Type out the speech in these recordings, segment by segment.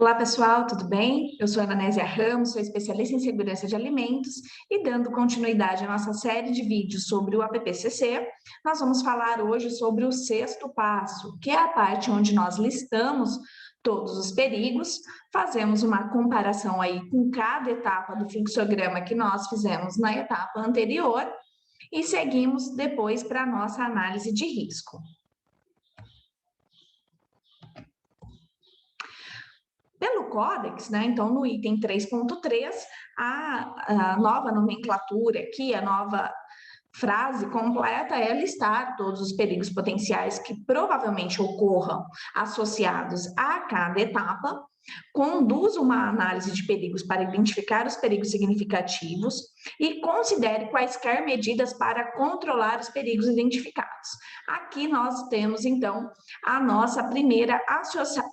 Olá, pessoal, tudo bem? Eu sou Ananésia Ramos, sou especialista em segurança de alimentos e dando continuidade à nossa série de vídeos sobre o APPCC, nós vamos falar hoje sobre o sexto passo, que é a parte onde nós listamos todos os perigos, fazemos uma comparação aí com cada etapa do fluxograma que nós fizemos na etapa anterior e seguimos depois para a nossa análise de risco. Pelo Códex, né, então no item 3.3, a nova nomenclatura aqui, a nova frase completa é listar todos os perigos potenciais que provavelmente ocorram associados a cada etapa, conduz uma análise de perigos para identificar os perigos significativos e considere quaisquer medidas para controlar os perigos identificados. Aqui nós temos, então, a nossa primeira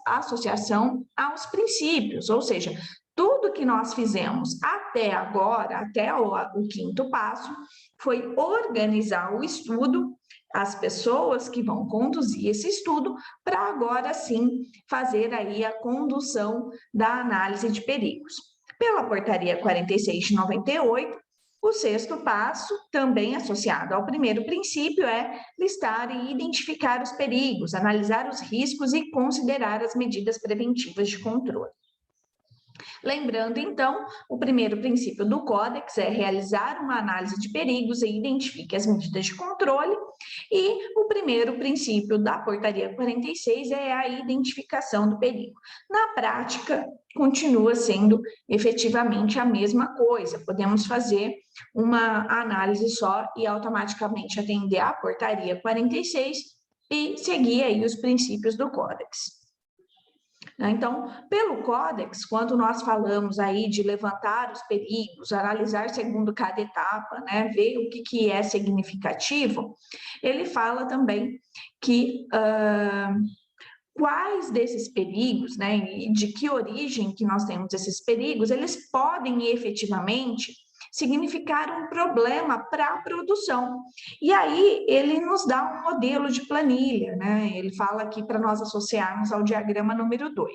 associação aos princípios, ou seja, tudo que nós fizemos até agora, até o quinto passo, foi organizar o estudo, as pessoas que vão conduzir esse estudo, para agora sim fazer aí a condução da análise de perigos. Pela portaria 46 de 98, o sexto passo, também associado ao primeiro princípio, é listar e identificar os perigos, analisar os riscos e considerar as medidas preventivas de controle. Lembrando, então, o primeiro princípio do Códex é realizar uma análise de perigos e identifique as medidas de controle, e o primeiro princípio da portaria 46 é a identificação do perigo. Na prática, continua sendo efetivamente a mesma coisa, podemos fazer uma análise só e automaticamente atender à portaria 46 e seguir aí os princípios do Códex. Então, pelo Códex, quando nós falamos aí de levantar os perigos, analisar segundo cada etapa, né, ver o que é significativo, ele fala também que quais desses perigos, né, e de que origem que nós temos esses perigos, eles podem efetivamente significar um problema para a produção. E aí ele nos dá um modelo de planilha, né? Ele fala aqui para nós associarmos ao diagrama número 2.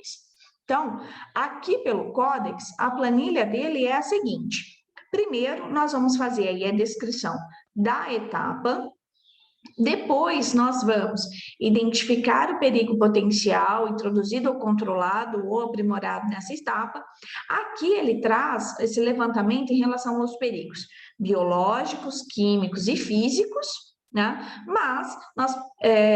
Então, aqui pelo Códex, a planilha dele é a seguinte. Primeiro, nós vamos fazer aí a descrição da etapa. Depois, nós vamos identificar o perigo potencial introduzido ou controlado ou aprimorado nessa etapa. Aqui ele traz esse levantamento em relação aos perigos biológicos, químicos e físicos, né? Mas,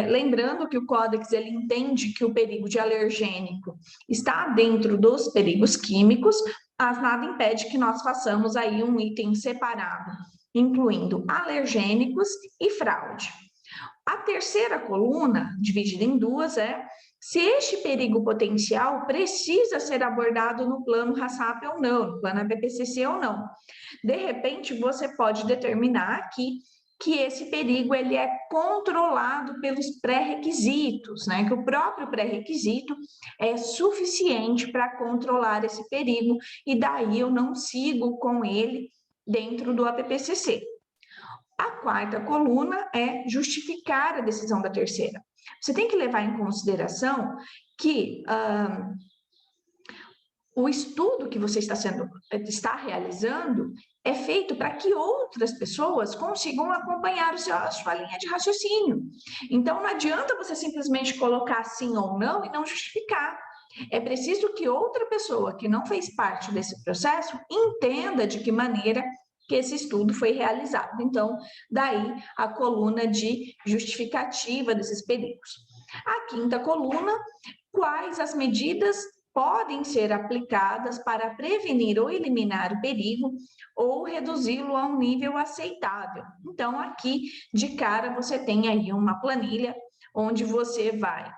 lembrando que o Códex ele entende que o perigo de alergênico está dentro dos perigos químicos, mas nada impede que nós façamos aí um item separado, incluindo alergênicos e fraude. A terceira coluna, dividida em duas, é se este perigo potencial precisa ser abordado no plano RASAP ou não, no plano APPCC ou não. De repente, você pode determinar aqui que esse perigo ele é controlado pelos pré-requisitos, né? Que o próprio pré-requisito é suficiente para controlar esse perigo e daí eu não sigo com ele dentro do APPCC. A quarta coluna é justificar a decisão da terceira. Você tem que levar em consideração que o estudo que você está realizando é feito para que outras pessoas consigam acompanhar a sua linha de raciocínio. Então, não adianta você simplesmente colocar sim ou não e não justificar. É preciso que outra pessoa que não fez parte desse processo entenda de que maneira que esse estudo foi realizado. Então, daí a coluna de justificativa desses perigos. A quinta coluna, quais as medidas podem ser aplicadas para prevenir ou eliminar o perigo ou reduzi-lo a um nível aceitável. Então, aqui, de cara, você tem aí uma planilha onde você vai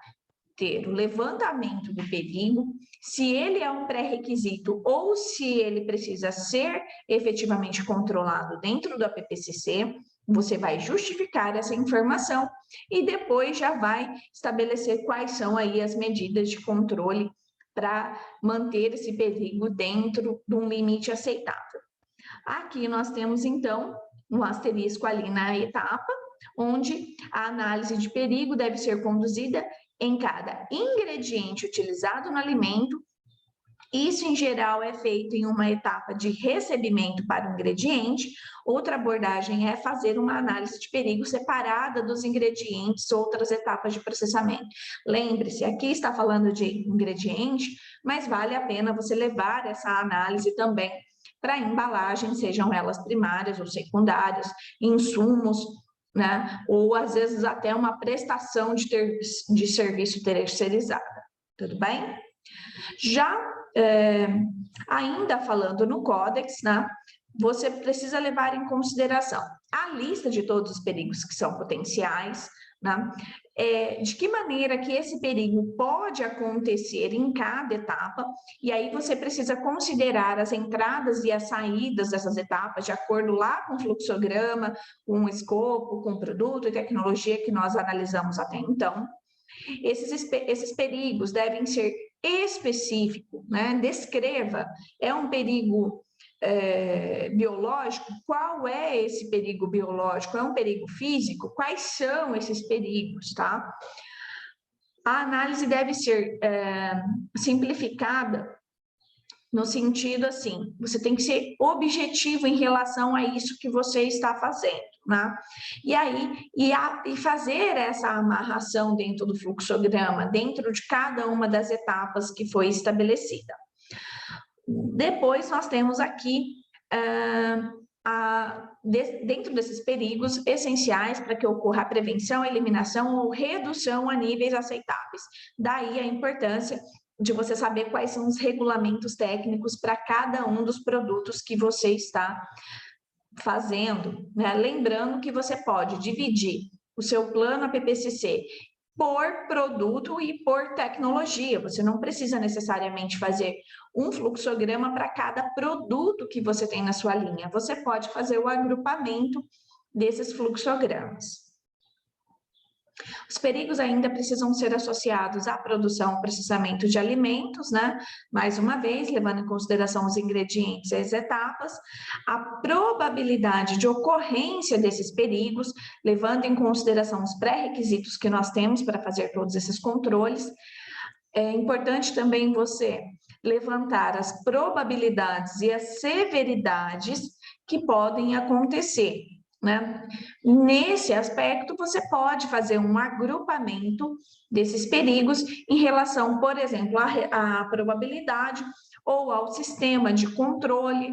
ter o levantamento do perigo, se ele é um pré-requisito ou se ele precisa ser efetivamente controlado dentro do APPCC, você vai justificar essa informação e depois já vai estabelecer quais são aí as medidas de controle para manter esse perigo dentro de um limite aceitável. Aqui nós temos, então, um asterisco ali na etapa, onde a análise de perigo deve ser conduzida em cada ingrediente utilizado no alimento Isso, em geral, é feito em uma etapa de recebimento para o ingrediente. Outra abordagem é fazer uma análise de perigo separada dos ingredientes, outras etapas de processamento. Lembre-se, aqui está falando de ingrediente, mas vale a pena você levar essa análise também para embalagem, sejam elas primárias ou secundárias, insumos, né? Ou às vezes até uma prestação de serviço terceirizada. Tudo bem? Já ainda falando no Códex, né, você precisa levar em consideração a lista de todos os perigos que são potenciais, né, de que maneira que esse perigo pode acontecer em cada etapa, e aí você precisa considerar as entradas e as saídas dessas etapas, de acordo lá com o fluxograma, com o escopo, com o produto e tecnologia que nós analisamos até então. Esses perigos devem ser específicos, né? Descreva, é um perigo biológico? Qual é esse perigo biológico? É um perigo físico? Quais são esses perigos, tá? A análise deve ser simplificada no sentido assim, você tem que ser objetivo em relação a isso que você está fazendo, né? E aí, e fazer essa amarração dentro do fluxograma, dentro de cada uma das etapas que foi estabelecida. Depois, nós temos aqui, dentro desses perigos essenciais para que ocorra a prevenção, eliminação ou redução a níveis aceitáveis. Daí a importância de você saber quais são os regulamentos técnicos para cada um dos produtos que você está fazendo, né? Lembrando que você pode dividir o seu plano APPCC por produto e por tecnologia. Você não precisa necessariamente fazer um fluxograma para cada produto que você tem na sua linha. Você pode fazer o agrupamento desses fluxogramas. Os perigos ainda precisam ser associados à produção e processamento de alimentos, né? Mais uma vez, levando em consideração os ingredientes e as etapas, a probabilidade de ocorrência desses perigos, levando em consideração os pré-requisitos que nós temos para fazer todos esses controles. É importante também você levantar as probabilidades e as severidades que podem acontecer, né? Nesse aspecto, você pode fazer um agrupamento desses perigos em relação, por exemplo, à probabilidade ou ao sistema de controle,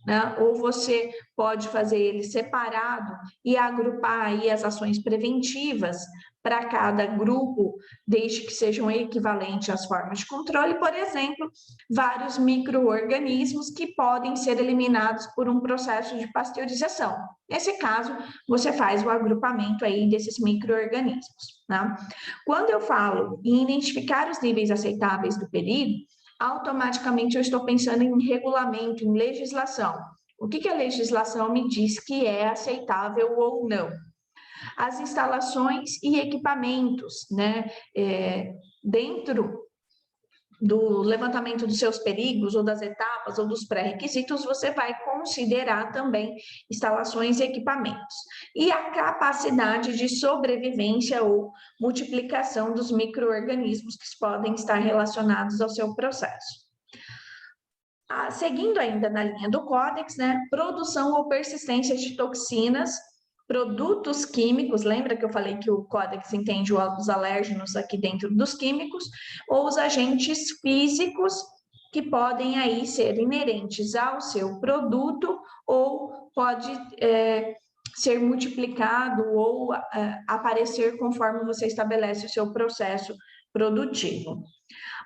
né? Ou você pode fazer ele separado e agrupar aí as ações preventivas para cada grupo, desde que sejam equivalentes às formas de controle, por exemplo, vários micro-organismos que podem ser eliminados por um processo de pasteurização. Nesse caso, você faz o agrupamento aí desses micro-organismos, né? Quando eu falo em identificar os níveis aceitáveis do perigo, automaticamente eu estou pensando em regulamento, em legislação. O que a legislação me diz que é aceitável ou não? As instalações e equipamentos, né? Dentro do levantamento dos seus perigos, ou das etapas, ou dos pré-requisitos, você vai considerar também instalações e equipamentos. E a capacidade de sobrevivência ou multiplicação dos micro-organismos que podem estar relacionados ao seu processo. Seguindo ainda na linha do Códex, né? Produção ou persistência de toxinas, produtos químicos, lembra que eu falei que o Códex entende os alérgenos aqui dentro dos químicos, ou os agentes físicos que podem aí ser inerentes ao seu produto, ou pode ser multiplicado ou aparecer conforme você estabelece o seu processo produtivo.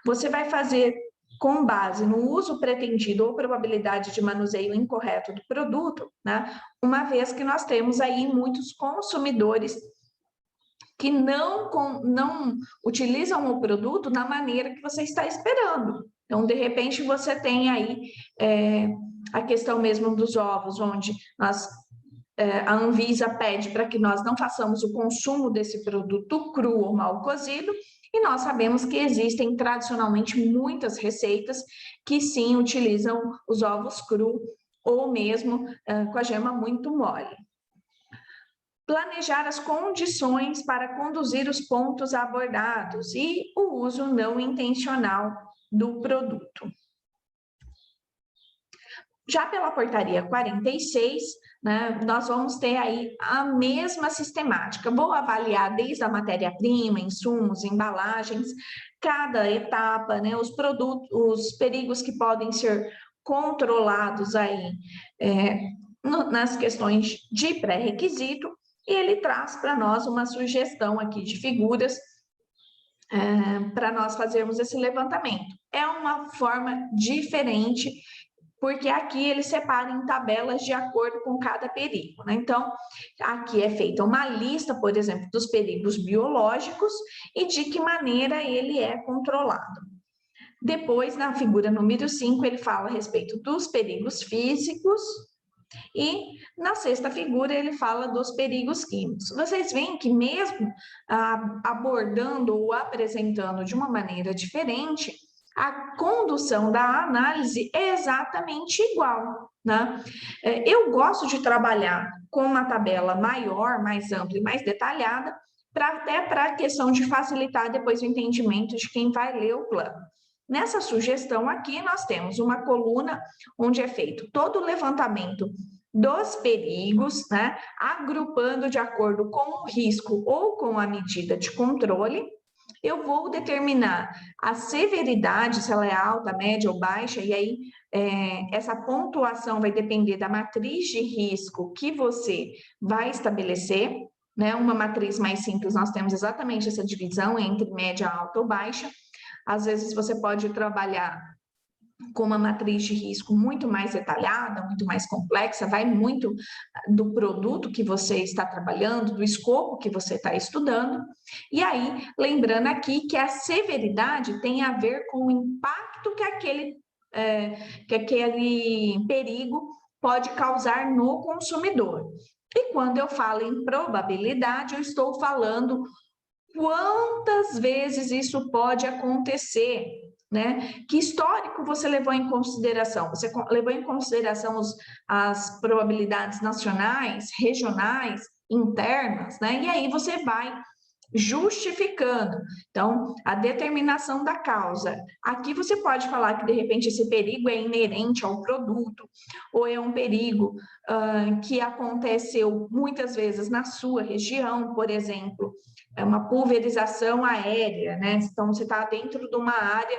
Você vai fazer com base no uso pretendido ou probabilidade de manuseio incorreto do produto, né? Uma vez que nós temos aí muitos consumidores que não utilizam o produto da maneira que você está esperando. Então, de repente, você tem aí a questão mesmo dos ovos, onde a Anvisa pede para que nós não façamos o consumo desse produto cru ou mal cozido, e nós sabemos que existem tradicionalmente muitas receitas que sim utilizam os ovos cru ou mesmo com a gema muito mole. Planejar as condições para conduzir os pontos abordados e o uso não intencional do produto. Já pela portaria 46, né, nós vamos ter aí a mesma sistemática. Vou avaliar desde a matéria-prima, insumos, embalagens, cada etapa, né, os produtos, os perigos que podem ser controlados aí nas questões de pré-requisito, e ele traz para nós uma sugestão aqui de figuras para nós fazermos esse levantamento. É uma forma diferente, porque aqui ele separa em tabelas de acordo com cada perigo, né? Então, aqui é feita uma lista, por exemplo, dos perigos biológicos e de que maneira ele é controlado. Depois, na figura número 5, ele fala a respeito dos perigos físicos, e na sexta figura ele fala dos perigos químicos. Vocês veem que mesmo abordando ou apresentando de uma maneira diferente, a condução da análise é exatamente igual, né? Eu gosto de trabalhar com uma tabela maior, mais ampla e mais detalhada, até para a questão de facilitar depois o entendimento de quem vai ler o plano. Nessa sugestão aqui, nós temos uma coluna onde é feito todo o levantamento dos perigos, né, agrupando de acordo com o risco ou com a medida de controle. Eu vou determinar a severidade, se ela é alta, média ou baixa, e aí essa pontuação vai depender da matriz de risco que você vai estabelecer, né? Uma matriz mais simples, nós temos exatamente essa divisão entre média, alta ou baixa. Às vezes você pode trabalhar com uma matriz de risco muito mais detalhada, muito mais complexa, vai muito do produto que você está trabalhando, do escopo que você está estudando. E aí, lembrando aqui que a severidade tem a ver com o impacto que aquele perigo pode causar no consumidor. E quando eu falo em probabilidade, eu estou falando quantas vezes isso pode acontecer, né? Que histórico você levou em consideração? Você levou em consideração as probabilidades nacionais, regionais, internas, né? E aí você vai justificando. Então, a determinação da causa. Aqui você pode falar que, de repente, esse perigo é inerente ao produto, ou é um perigo que aconteceu muitas vezes na sua região, por exemplo, é uma pulverização aérea, né? Então, você está dentro de uma área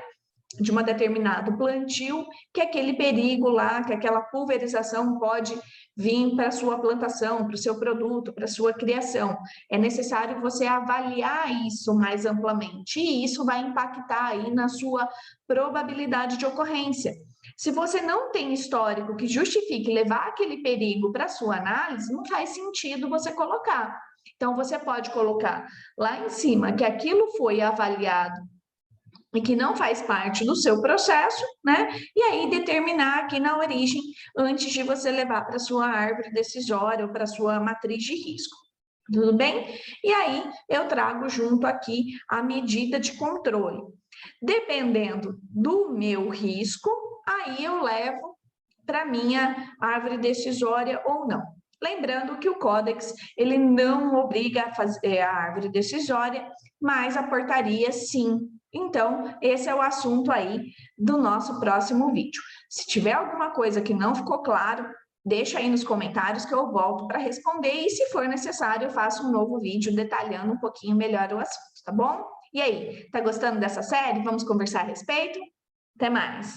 de um determinado plantio, que aquele perigo lá, que aquela pulverização pode vir para a sua plantação, para o seu produto, para a sua criação. É necessário você avaliar isso mais amplamente, e isso vai impactar aí na sua probabilidade de ocorrência. Se você não tem histórico que justifique levar aquele perigo para a sua análise, não faz sentido você colocar. Então, você pode colocar lá em cima que aquilo foi avaliado e que não faz parte do seu processo, né? E aí determinar aqui na origem, antes de você levar para a sua árvore decisória ou para a sua matriz de risco. Tudo bem? E aí eu trago junto aqui a medida de controle. Dependendo do meu risco, aí eu levo para minha árvore decisória ou não. Lembrando que o Códex, ele não obriga a fazer a árvore decisória, mas a portaria sim. Então, esse é o assunto aí do nosso próximo vídeo. Se tiver alguma coisa que não ficou claro, deixa aí nos comentários que eu volto para responder, e se for necessário, eu faço um novo vídeo detalhando um pouquinho melhor o assunto, tá bom? E aí, tá gostando dessa série? Vamos conversar a respeito? Até mais!